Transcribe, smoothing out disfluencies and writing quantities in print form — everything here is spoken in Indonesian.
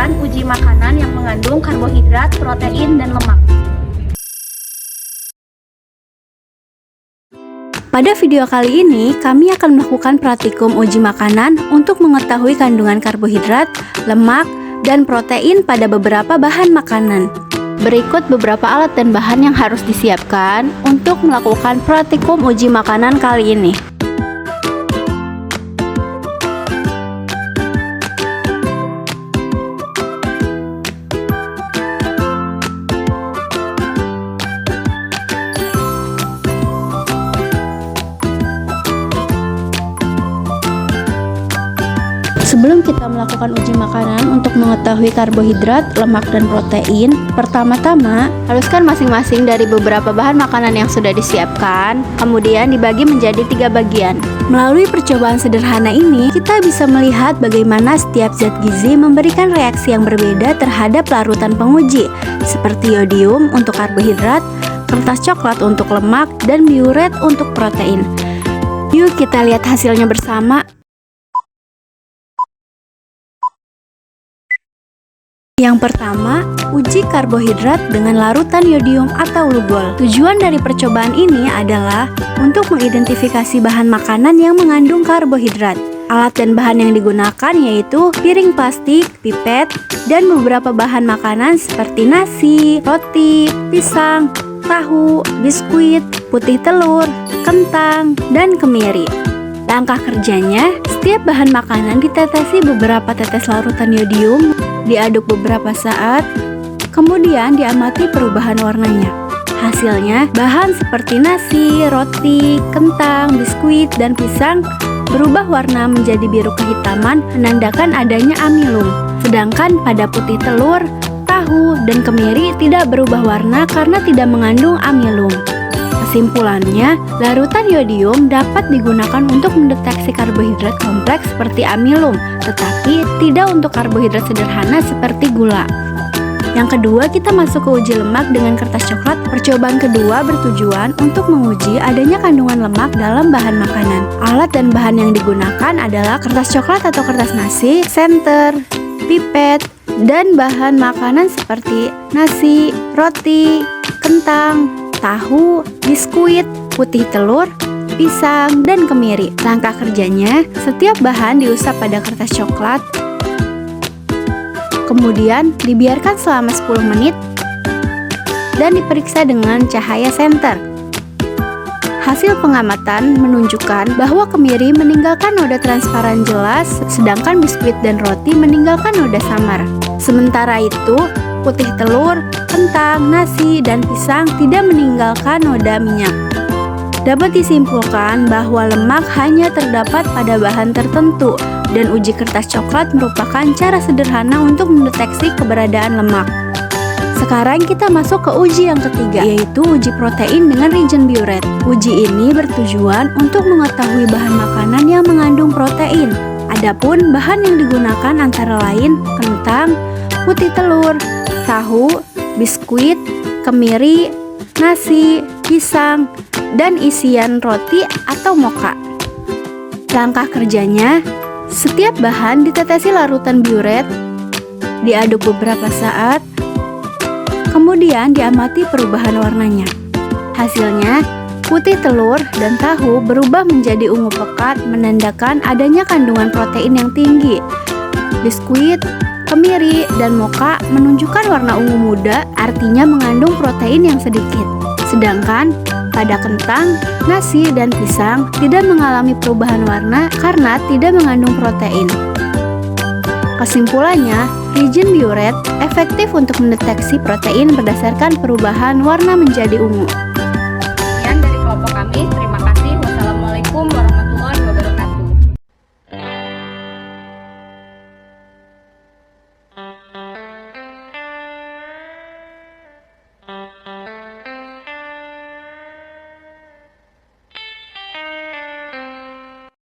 melakukan uji makanan yang mengandung karbohidrat, protein, dan lemak. Pada video kali ini, kami akan melakukan praktikum uji makanan untuk mengetahui kandungan karbohidrat, lemak, dan protein pada beberapa bahan makanan. Berikut beberapa alat dan bahan yang harus disiapkan untuk melakukan praktikum uji makanan kali ini. Sebelum kita melakukan uji makanan untuk mengetahui karbohidrat, lemak, dan protein, pertama-tama haluskan masing-masing dari beberapa bahan makanan yang sudah disiapkan, kemudian dibagi menjadi 3 bagian. Melalui percobaan sederhana ini, kita bisa melihat bagaimana setiap zat gizi memberikan reaksi yang berbeda terhadap larutan penguji, seperti yodium untuk karbohidrat, kertas coklat untuk lemak, dan biuret untuk protein. Yuk kita lihat hasilnya bersama. Yang pertama, uji karbohidrat dengan larutan yodium atau lugol. Tujuan dari percobaan ini adalah untuk mengidentifikasi bahan makanan yang mengandung karbohidrat. Alat dan bahan yang digunakan yaitu piring plastik, pipet, dan beberapa bahan makanan seperti nasi, roti, pisang, tahu, biskuit, putih telur, kentang, dan kemiri. Langkah kerjanya, setiap bahan makanan ditetesi beberapa tetes larutan yodium, diaduk beberapa saat, kemudian diamati perubahan warnanya. Hasilnya, bahan seperti nasi, roti, kentang, biskuit, dan pisang berubah warna menjadi biru kehitaman, menandakan adanya amilum. Sedangkan pada putih telur, tahu, dan kemiri tidak berubah warna karena tidak mengandung amilum. Kesimpulannya, larutan yodium dapat digunakan untuk mendeteksi karbohidrat kompleks seperti amilum, tetapi tidak untuk karbohidrat sederhana seperti gula. Yang kedua, kita masuk ke uji lemak dengan kertas coklat. Percobaan kedua bertujuan untuk menguji adanya kandungan lemak dalam bahan makanan. Alat dan bahan yang digunakan adalah kertas coklat atau kertas nasi, senter, pipet, dan bahan makanan seperti nasi, roti, kentang, tahu, biskuit, putih telur, pisang, dan kemiri. Langkah kerjanya, setiap bahan diusap pada kertas coklat, kemudian dibiarkan selama 10 menit dan diperiksa dengan cahaya senter. Hasil pengamatan menunjukkan bahwa kemiri meninggalkan noda transparan jelas, sedangkan biskuit dan roti meninggalkan noda samar. Sementara itu, putih telur, kentang, nasi, dan pisang tidak meninggalkan noda minyak. Dapat disimpulkan bahwa lemak hanya terdapat pada bahan tertentu, dan uji kertas coklat merupakan cara sederhana untuk mendeteksi keberadaan lemak. Sekarang kita masuk ke uji yang ketiga, yaitu uji protein dengan reagen biuret. Uji ini bertujuan untuk mengetahui bahan makanan yang mengandung protein. Adapun bahan yang digunakan antara lain kentang, putih telur, tahu, biskuit, kemiri, nasi, pisang, dan isian roti atau mocha. Langkah kerjanya, setiap bahan ditetesi larutan biuret, diaduk beberapa saat, kemudian diamati perubahan warnanya. Hasilnya, putih telur dan tahu berubah menjadi ungu pekat, menandakan adanya kandungan protein yang tinggi. Biskuit, kemiri, dan mocha menunjukkan warna ungu muda, artinya mengandung protein yang sedikit. Sedangkan pada kentang, nasi, dan pisang tidak mengalami perubahan warna karena tidak mengandung protein. Kesimpulannya, reagen biuret efektif untuk mendeteksi protein berdasarkan perubahan warna menjadi ungu. Sekian dari kelompok kami.